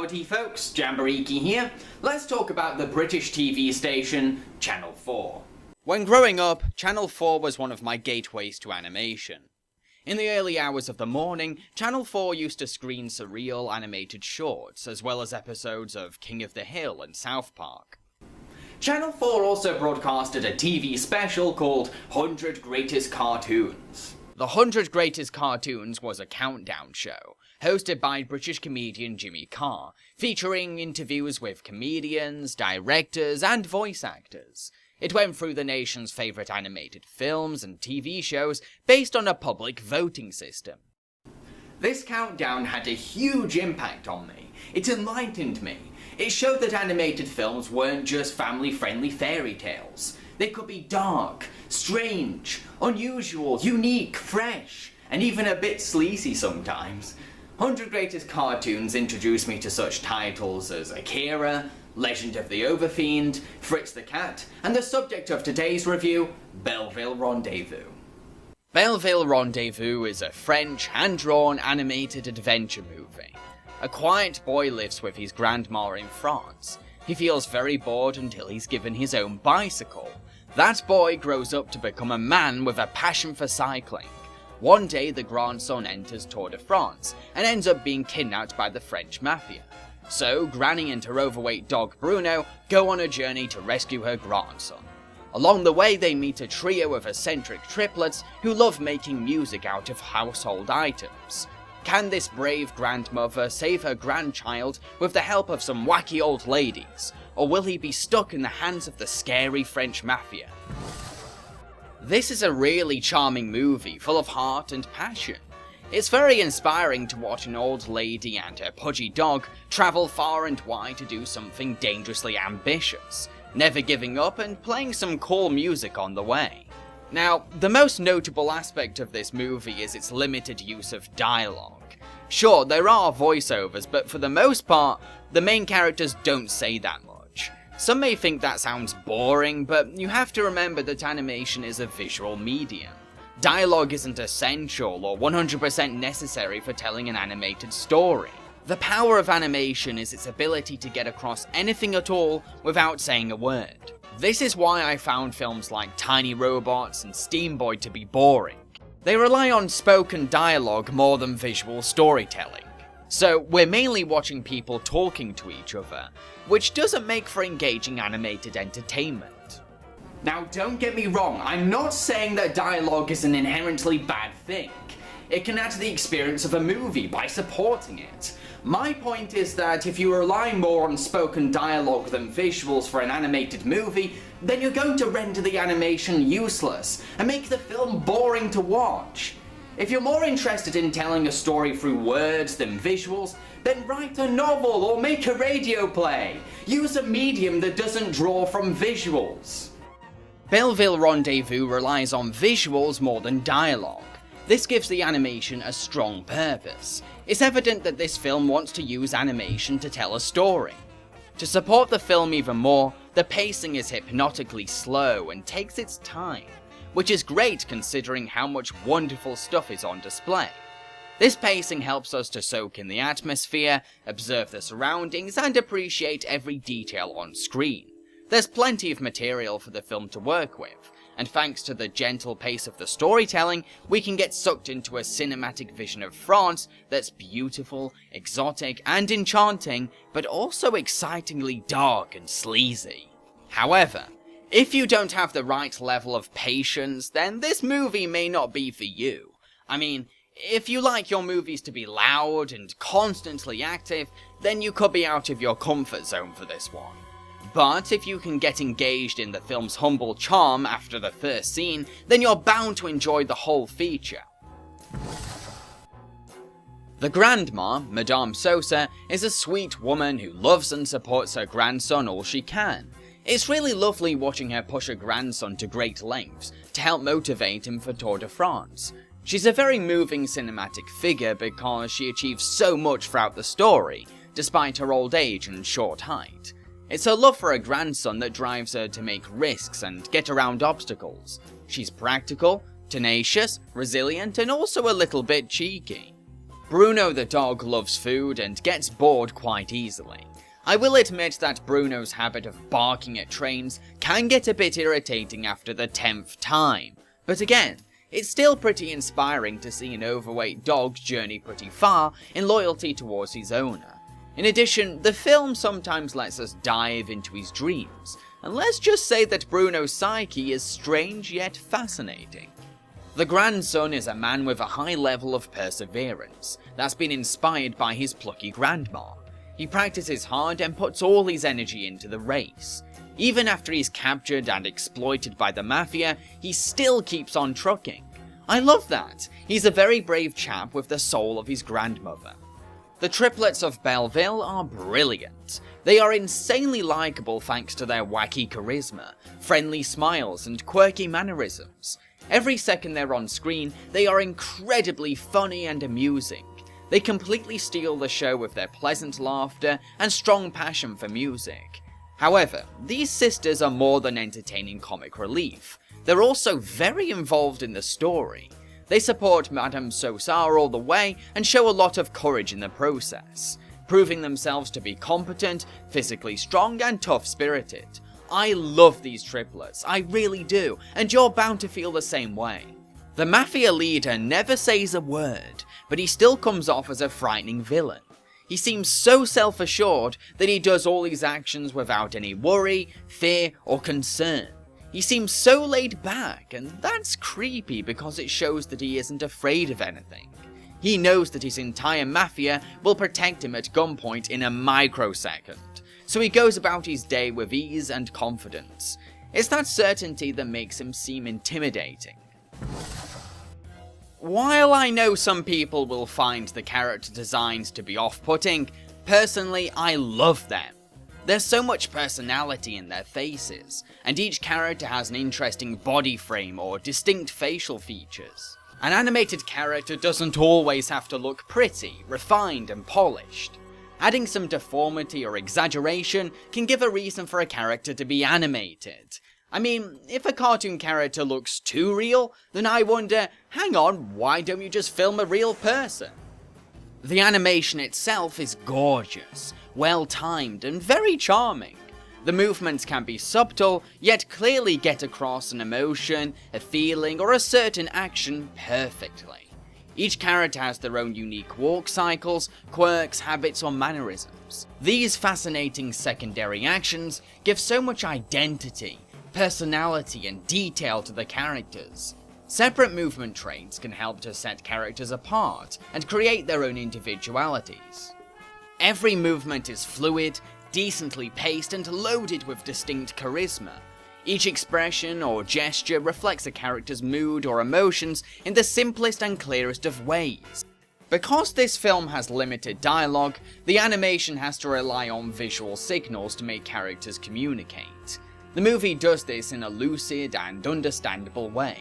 Howdy folks, Jambareeqi here. Let's talk about the British TV station, Channel 4. When growing up, Channel 4 was one of my gateways to animation. In the early hours of the morning, Channel 4 used to screen surreal animated shorts, as well as episodes of King of the Hill and South Park. Channel 4 also broadcasted a TV special called 100 Greatest Cartoons. The 100 Greatest Cartoons was a countdown show, hosted by British comedian Jimmy Carr, featuring interviews with comedians, directors, and voice actors. It went through the nation's favourite animated films and TV shows based on a public voting system. This countdown had a huge impact on me. It enlightened me. It showed that animated films weren't just family-friendly fairy tales. They could be dark, strange, unusual, unique, fresh, and even a bit sleazy sometimes. 100 Greatest Cartoons introduced me to such titles as Akira, Legend of the Overfiend, Fritz the Cat, and the subject of today's review, Belleville Rendez-Vous. Belleville Rendez-Vous is a French, hand-drawn, animated adventure movie. A quiet boy lives with his grandma in France. He feels very bored until he's given his own bicycle. That boy grows up to become a man with a passion for cycling. One day the grandson enters Tour de France and ends up being kidnapped by the French Mafia. So Granny and her overweight dog Bruno go on a journey to rescue her grandson. Along the way they meet a trio of eccentric triplets who love making music out of household items. Can this brave grandmother save her grandchild with the help of some wacky old ladies? Or will he be stuck in the hands of the scary French Mafia? This is a really charming movie, full of heart and passion. It's very inspiring to watch an old lady and her pudgy dog travel far and wide to do something dangerously ambitious, never giving up and playing some cool music on the way. Now, the most notable aspect of this movie is its limited use of dialogue. Sure, there are voiceovers, but for the most part, the main characters don't say that much. Some may think that sounds boring, but you have to remember that animation is a visual medium. Dialogue isn't essential or 100% necessary for telling an animated story. The power of animation is its ability to get across anything at all without saying a word. This is why I found films like Tiny Robots and Steam Boy to be boring. They rely on spoken dialogue more than visual storytelling. So we're mainly watching people talking to each other, which doesn't make for engaging animated entertainment. Now don't get me wrong, I'm not saying that dialogue is an inherently bad thing. It can add to the experience of a movie by supporting it. My point is that if you rely more on spoken dialogue than visuals for an animated movie, then you're going to render the animation useless and make the film boring to watch. If you're more interested in telling a story through words than visuals, then write a novel or make a radio play. Use a medium that doesn't draw from visuals. Belleville Rendezvous relies on visuals more than dialogue. This gives the animation a strong purpose. It's evident that this film wants to use animation to tell a story. To support the film even more, the pacing is hypnotically slow and takes its time, which is great considering how much wonderful stuff is on display. This pacing helps us to soak in the atmosphere, observe the surroundings, and appreciate every detail on screen. There's plenty of material for the film to work with, and thanks to the gentle pace of the storytelling, we can get sucked into a cinematic vision of France that's beautiful, exotic, and enchanting, but also excitingly dark and sleazy. However, if you don't have the right level of patience, then this movie may not be for you. I mean, if you like your movies to be loud and constantly active, then you could be out of your comfort zone for this one. But if you can get engaged in the film's humble charm after the first scene, then you're bound to enjoy the whole feature. The grandma, Madame Sosa, is a sweet woman who loves and supports her grandson all she can. It's really lovely watching her push her grandson to great lengths to help motivate him for Tour de France. She's a very moving cinematic figure because she achieves so much throughout the story, despite her old age and short height. It's her love for her grandson that drives her to make risks and get around obstacles. She's practical, tenacious, resilient, and also a little bit cheeky. Bruno the dog loves food and gets bored quite easily. I will admit that Bruno's habit of barking at trains can get a bit irritating after the 10th time, but again, it's still pretty inspiring to see an overweight dog journey pretty far in loyalty towards his owner. In addition, the film sometimes lets us dive into his dreams, and let's just say that Bruno's psyche is strange yet fascinating. The grandson is a man with a high level of perseverance that's been inspired by his plucky grandma. He practices hard and puts all his energy into the race. Even after he's captured and exploited by the Mafia, he still keeps on trucking. I love that. He's a very brave chap with the soul of his grandmother. The triplets of Belleville are brilliant. They are insanely likable thanks to their wacky charisma, friendly smiles, and quirky mannerisms. Every second they're on screen, they are incredibly funny and amusing. They completely steal the show with their pleasant laughter and strong passion for music. However, these sisters are more than entertaining comic relief. They're also very involved in the story. They support Madame Sosar all the way and show a lot of courage in the process, proving themselves to be competent, physically strong, and tough-spirited. I love these triplets, I really do, and you're bound to feel the same way. The Mafia leader never says a word, but he still comes off as a frightening villain. He seems so self-assured that he does all his actions without any worry, fear, or concern. He seems so laid back, and that's creepy because it shows that he isn't afraid of anything. He knows that his entire Mafia will protect him at gunpoint in a microsecond, so he goes about his day with ease and confidence. It's that certainty that makes him seem intimidating. While I know some people will find the character designs to be off-putting, personally I love them. There's so much personality in their faces, and each character has an interesting body frame or distinct facial features. An animated character doesn't always have to look pretty, refined, and polished. Adding some deformity or exaggeration can give a reason for a character to be animated. I mean, if a cartoon character looks too real, then I wonder, hang on, why don't you just film a real person? The animation itself is gorgeous, well-timed, and very charming. The movements can be subtle, yet clearly get across an emotion, a feeling, or a certain action perfectly. Each character has their own unique walk cycles, quirks, habits, or mannerisms. These fascinating secondary actions give so much identity, personality, and detail to the characters. Separate movement traits can help to set characters apart and create their own individualities. Every movement is fluid, decently paced, and loaded with distinct charisma. Each expression or gesture reflects a character's mood or emotions in the simplest and clearest of ways. Because this film has limited dialogue, the animation has to rely on visual signals to make characters communicate. The movie does this in a lucid and understandable way,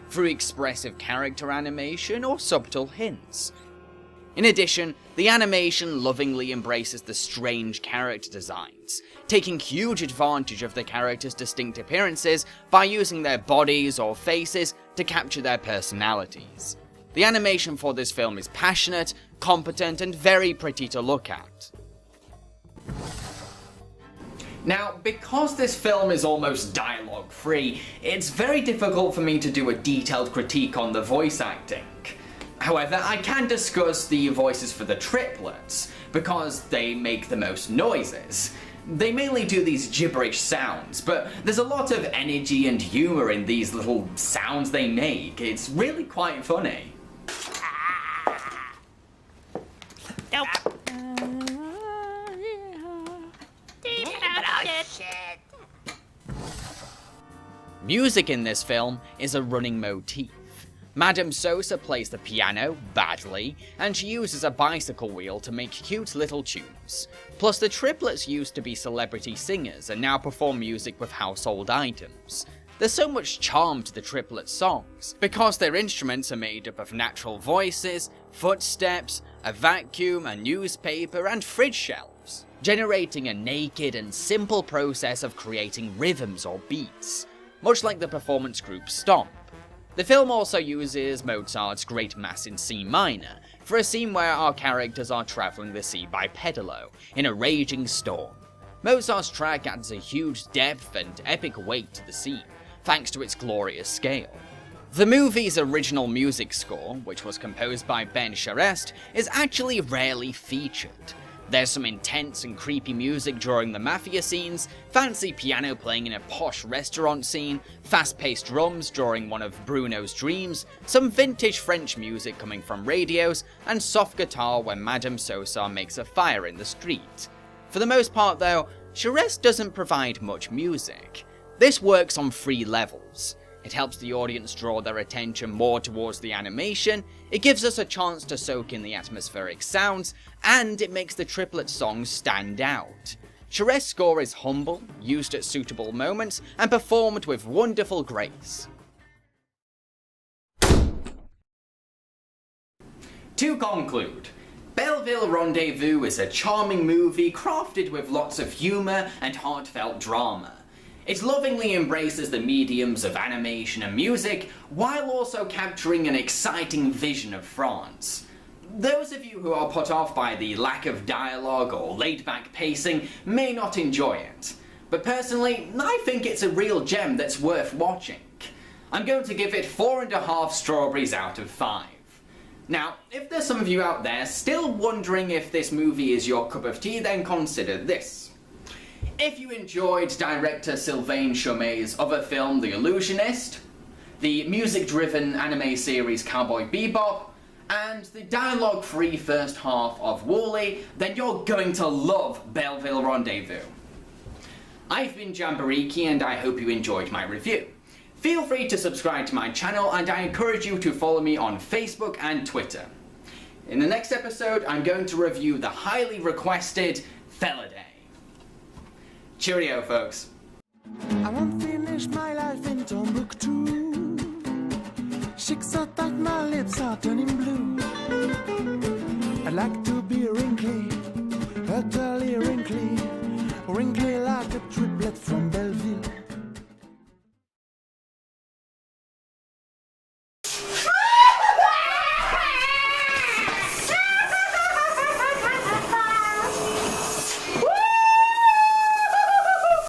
through expressive character animation or subtle hints. In addition, the animation lovingly embraces the strange character designs, taking huge advantage of the characters' distinct appearances by using their bodies or faces to capture their personalities. The animation for this film is passionate, competent, and very pretty to look at. Now, because this film is almost dialogue-free, it's very difficult for me to do a detailed critique on the voice acting. However, I can discuss the voices for the triplets, because they make the most noises. They mainly do these gibberish sounds, but there's a lot of energy and humour in these little sounds they make. It's really quite funny. Nope. Music in this film is a running motif. Madame Sosa plays the piano badly, and she uses a bicycle wheel to make cute little tunes. Plus, the triplets used to be celebrity singers and now perform music with household items. There's so much charm to the triplets' songs, because their instruments are made up of natural voices, footsteps, a vacuum, a newspaper, and fridge shelves, generating a naked and simple process of creating rhythms or beats, much like the performance group Stomp. The film also uses Mozart's Great Mass in C minor, for a scene where our characters are travelling the sea by pedalo in a raging storm. Mozart's track adds a huge depth and epic weight to the scene, thanks to its glorious scale. The movie's original music score, which was composed by Ben Charest, is actually rarely featured. There's some intense and creepy music during the Mafia scenes, fancy piano playing in a posh restaurant scene, fast-paced drums during one of Bruno's dreams, some vintage French music coming from radios, and soft guitar when Madame Sosa makes a fire in the street. For the most part though, Charest doesn't provide much music. This works on 3 levels. It helps the audience draw their attention more towards the animation, it gives us a chance to soak in the atmospheric sounds, and it makes the triplet songs stand out. Charest's score is humble, used at suitable moments, and performed with wonderful grace. To conclude, Belleville Rendez-Vous is a charming movie crafted with lots of humour and heartfelt drama. It lovingly embraces the mediums of animation and music, while also capturing an exciting vision of France. Those of you who are put off by the lack of dialogue or laid-back pacing may not enjoy it, but personally, I think it's a real gem that's worth watching. I'm going to give it 4.5 strawberries out of 5. Now, if there's some of you out there still wondering if this movie is your cup of tea, then consider this. If you enjoyed director Sylvain Chomet's other film The Illusionist, the music-driven anime series Cowboy Bebop, and the dialogue-free first half of Wall-E, then you're going to love Belleville Rendezvous. I've been Jambareeqi and I hope you enjoyed my review. Feel free to subscribe to my channel and I encourage you to follow me on Facebook and Twitter. In the next episode, I'm going to review the highly requested Feladay. Cheerio, folks. I won't finish my life in Timbuktu. Chicks so tight, my lips are turning blue. I'd like to be wrinkly, utterly wrinkly, wrinkly like a triplet from Belleville.